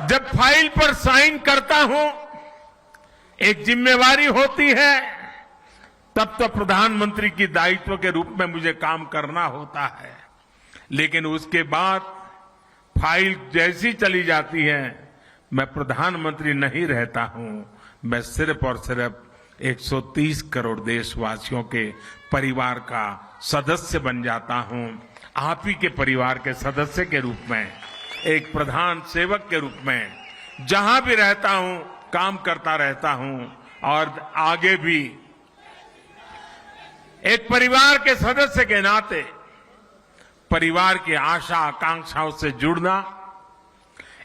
जब फाइल पर साइन करता हूं, एक जिम्मेवारी होती है, तब तो प्रधानमंत्री की दायित्व के रूप में मुझे काम करना होता है। लेकिन उसके बाद फाइल जैसी चली जाती है, मैं प्रधानमंत्री नहीं रहता हूं। मैं सिर्फ और सिर्फ 130 करोड़ देशवासियों के परिवार का सदस्य बन जाता हूं। आप ही के परिवार के सदस्य के रूप में, एक प्रधान सेवक के रूप में जहां भी रहता हूं काम करता रहता हूं और आगे भी एक परिवार के सदस्य के नाते परिवार की आशा आकांक्षाओं से जुड़ना,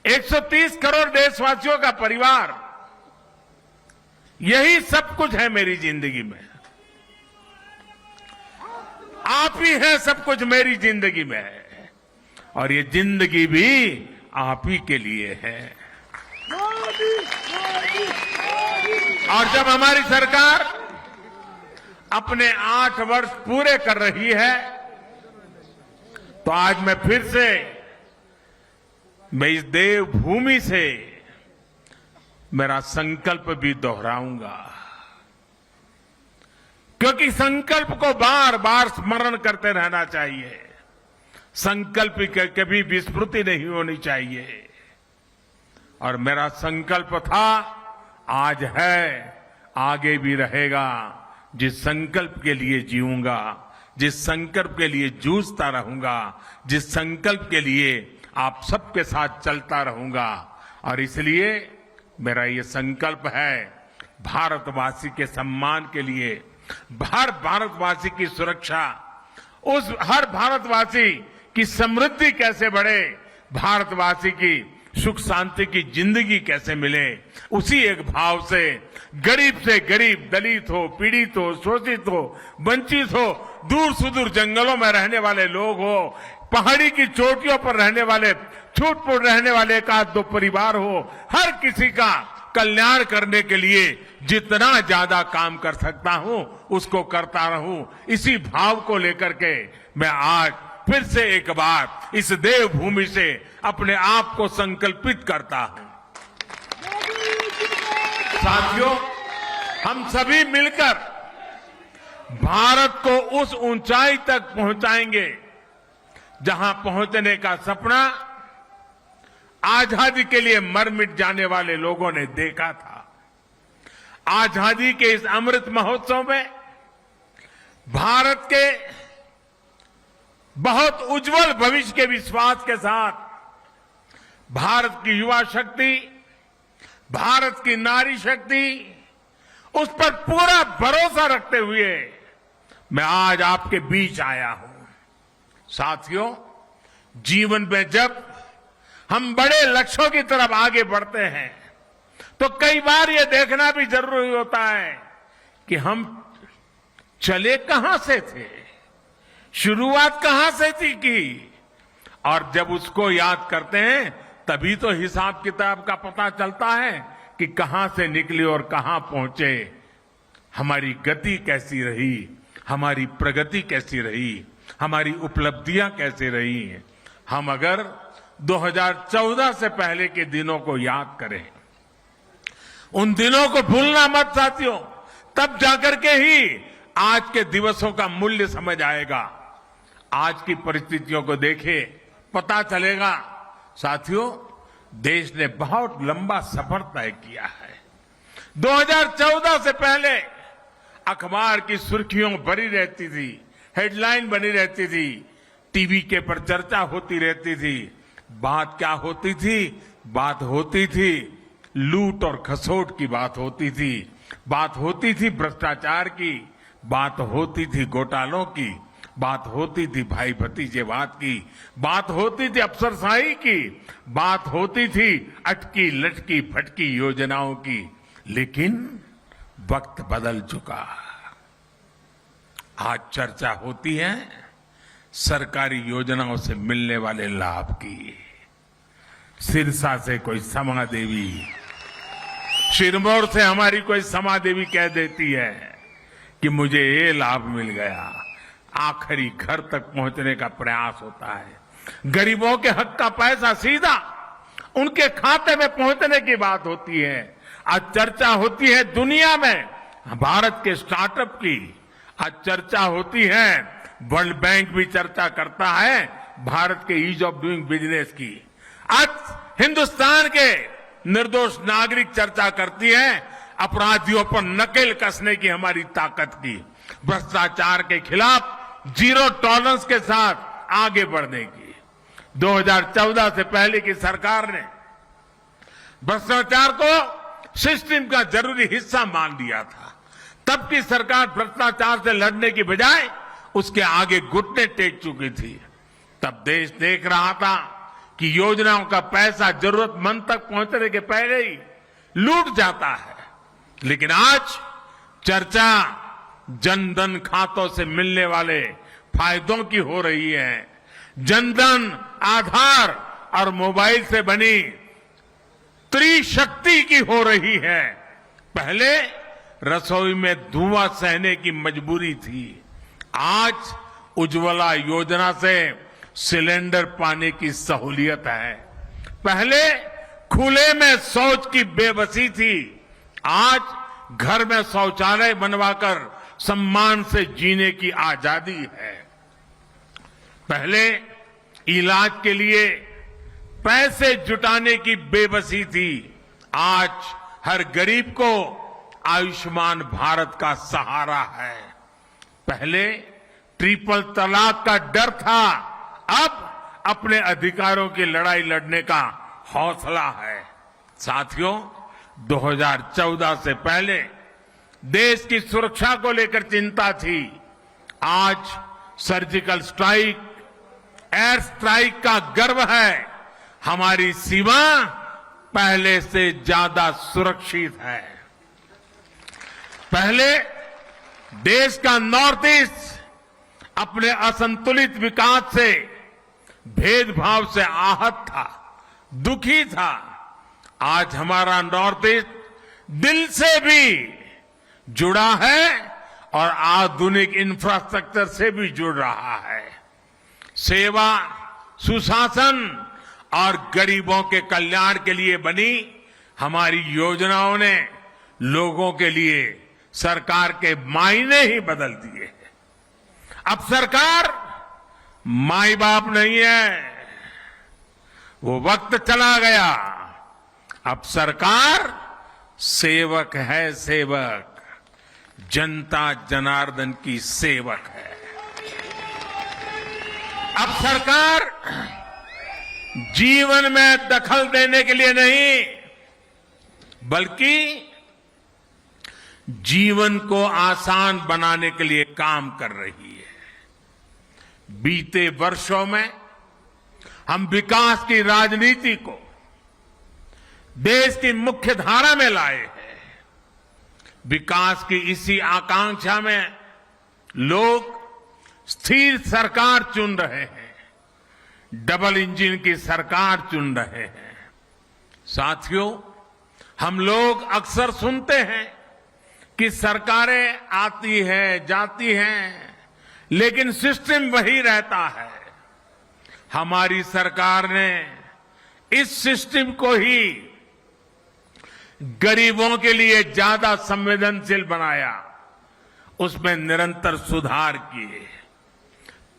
130 करोड़ देशवासियों का परिवार, यही सब कुछ है मेरी जिंदगी में। आप ही हैं सब कुछ मेरी जिंदगी में, और ये जिंदगी भी आप ही के लिए है। और जब हमारी सरकार अपने 8 वर्ष पूरे कर रही है, तो आज मैं फिर से इस देवभूमि से मेरा संकल्प भी दोहराऊंगा, क्योंकि संकल्प को बार बार स्मरण करते रहना चाहिए। संकल्प की कभी विस्मृति नहीं होनी चाहिए। और मेरा संकल्प था, आज है, आगे भी रहेगा। जिस संकल्प के लिए जीऊंगा, जिस संकल्प के लिए जूझता रहूंगा, जिस संकल्प के लिए आप सबके साथ चलता रहूंगा। और इसलिए मेरा ये संकल्प है, भारतवासी के सम्मान के लिए, हर भारतवासी की सुरक्षा, उस हर भारतवासी की समृद्धि कैसे बढ़े, भारतवासी की सुख शांति की जिंदगी कैसे मिले, उसी एक भाव से गरीब, दलित हो, पीड़ित हो, शोषित हो, वंचित हो, दूर सुदूर जंगलों में रहने वाले लोग हो, पहाड़ी की चोटियों पर रहने वाले, छूट-फूट रहने वाले एक आध दो परिवार हो, हर किसी का कल्याण करने के लिए जितना ज्यादा काम कर सकता हूं उसको करता रहूं। इसी भाव को लेकर के मैं आज फिर से एक बार इस देवभूमि से अपने आप को संकल्पित करता हूं। साथियों, हम सभी मिलकर भारत को उस ऊंचाई तक पहुंचाएंगे जहां पहुंचने का सपना आजादी के लिए मर मिट जाने वाले लोगों ने देखा था। आजादी के इस अमृत महोत्सव में भारत के बहुत उज्जवल भविष्य के विश्वास के साथ भारत की युवा शक्ति, भारत की नारी शक्ति, उस पर पूरा भरोसा रखते हुए मैं आज आपके बीच आया हूं। साथियों, जीवन में जब हम बड़े लक्ष्यों की तरफ आगे बढ़ते हैं, तो कई बार यह देखना भी जरूरी होता है कि हम चले कहां से थे, शुरुआत कहां से थी की, और जब उसको याद करते हैं तभी तो हिसाब किताब का पता चलता है कि कहां से निकले और कहां पहुंचे, हमारी गति कैसी रही, हमारी प्रगति कैसी रही, हमारी उपलब्धियां कैसी रही। हम अगर 2014 से पहले के दिनों को याद करें, उन दिनों को भूलना मत साथियों, तब जाकर के ही आज के दिवसों का मूल्य समझ आएगा। आज की परिस्थितियों को देखें, पता चलेगा। साथियों, देश ने बहुत लंबा सफर तय किया है। 2014 से पहले अखबार की सुर्खियों भरी रहती थी, हेडलाइन बनी रहती थी, टीवी के पर चर्चा होती रहती थी। बात क्या होती थी? बात होती थी लूट और खसोट की बात होती थी, बात होती थी भ्रष्टाचार की, बात होती थी घोटालों की, बात होती थी भाई भतीजेवाद की, बात होती थी अफसरशाही की, बात होती थी अटकी लटकी फटकी योजनाओं की। लेकिन वक्त बदल चुका। आज चर्चा होती है सरकारी योजनाओं से मिलने वाले लाभ की। सिरसा से कोई समा देवी, सिरमौर से हमारी कोई समा देवी कह देती है कि मुझे ये लाभ मिल गया। आखिरी घर तक पहुंचने का प्रयास होता है। गरीबों के हक का पैसा सीधा उनके खाते में पहुंचने की बात होती है। आज चर्चा होती है दुनिया में भारत के स्टार्टअप की, आज चर्चा होती है, वर्ल्ड बैंक भी चर्चा करता है भारत के ईज ऑफ डूइंग बिजनेस की। आज हिंदुस्तान के निर्दोष नागरिक चर्चा करती है अपराधियों पर नकेल कसने की हमारी ताकत की, भ्रष्टाचार के खिलाफ जीरो टॉलरेंस के साथ आगे बढ़ने की। 2014 से पहले की सरकार ने भ्रष्टाचार को सिस्टम का जरूरी हिस्सा मान लिया था। तब की सरकार भ्रष्टाचार से लड़ने की बजाय उसके आगे घुटने टेक चुकी थी। तब देश देख रहा था कि योजनाओं का पैसा जरूरतमंद तक पहुंचने के पहले ही लूट जाता है। लेकिन आज चर्चा जनधन खातों से मिलने वाले फायदों की हो रही है। जनधन, आधार और मोबाइल से बनी त्रिशक्ति की हो रही है। पहले रसोई में धुआं सहने की मजबूरी थी, आज उज्ज्वला योजना से सिलेंडर पाने की सहूलियत है। पहले खुले में शौच की बेबसी थी, आज घर में शौचालय बनवाकर सम्मान से जीने की आजादी है। पहले इलाज के लिए पैसे जुटाने की बेबसी थी, आज हर गरीब को आयुष्मान भारत का सहारा है। पहले ट्रिपल तलाक का डर था, अब अपने अधिकारों की लड़ाई लड़ने का हौसला है। साथियों, 2014 से पहले देश की सुरक्षा को लेकर चिंता थी, आज सर्जिकल स्ट्राइक, एयर स्ट्राइक का गर्व है। हमारी सीमा पहले से ज्यादा सुरक्षित है। पहले देश का नॉर्थ ईस्ट अपने असंतुलित विकास से, भेदभाव से आहत था, दुखी था। आज हमारा नॉर्थ ईस्ट दिल से भी जुड़ा है और आधुनिक इंफ्रास्ट्रक्चर से भी जुड़ रहा है। सेवा, सुशासन और गरीबों के कल्याण के लिए बनी हमारी योजनाओं ने लोगों के लिए सरकार के मायने ही बदल दिए हैं। अब सरकार माई बाप नहीं है, वो वक्त चला गया। अब सरकार सेवक है, सेवक, जनता जनार्दन की सेवक है। अब सरकार जीवन में दखल देने के लिए नहीं, बल्कि जीवन को आसान बनाने के लिए काम कर रही है। बीते वर्षों में हम विकास की राजनीति को देश की मुख्य धारा में लाए हैं। विकास की इसी आकांक्षा में लोग स्थिर सरकार चुन रहे हैं, डबल इंजन की सरकार चुन रहे हैं। साथियों, हम लोग अक्सर सुनते हैं कि सरकारें आती हैं, जाती हैं, लेकिन सिस्टम वही रहता है। हमारी सरकार ने इस सिस्टम को ही गरीबों के लिए ज्यादा संवेदनशील बनाया, उसमें निरंतर सुधार किए।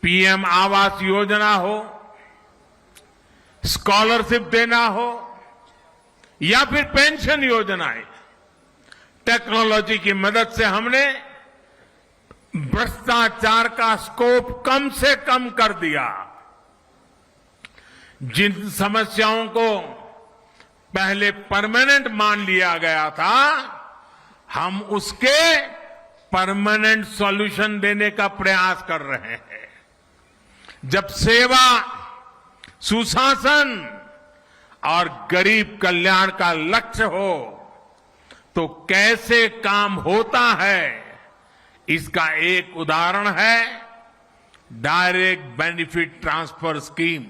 पीएम आवास योजना हो, स्कॉलरशिप देना हो या फिर पेंशन योजनाएं, टेक्नोलॉजी की मदद से हमने भ्रष्टाचार का स्कोप कम से कम कर दिया। जिन समस्याओं को पहले परमानेंट मान लिया गया था, हम उसके परमानेंट सॉल्यूशन देने का प्रयास कर रहे हैं। जब सेवा, सुशासन और गरीब कल्याण का लक्ष्य हो तो कैसे काम होता है, इसका एक उदाहरण है डायरेक्ट बेनिफिट ट्रांसफर स्कीम।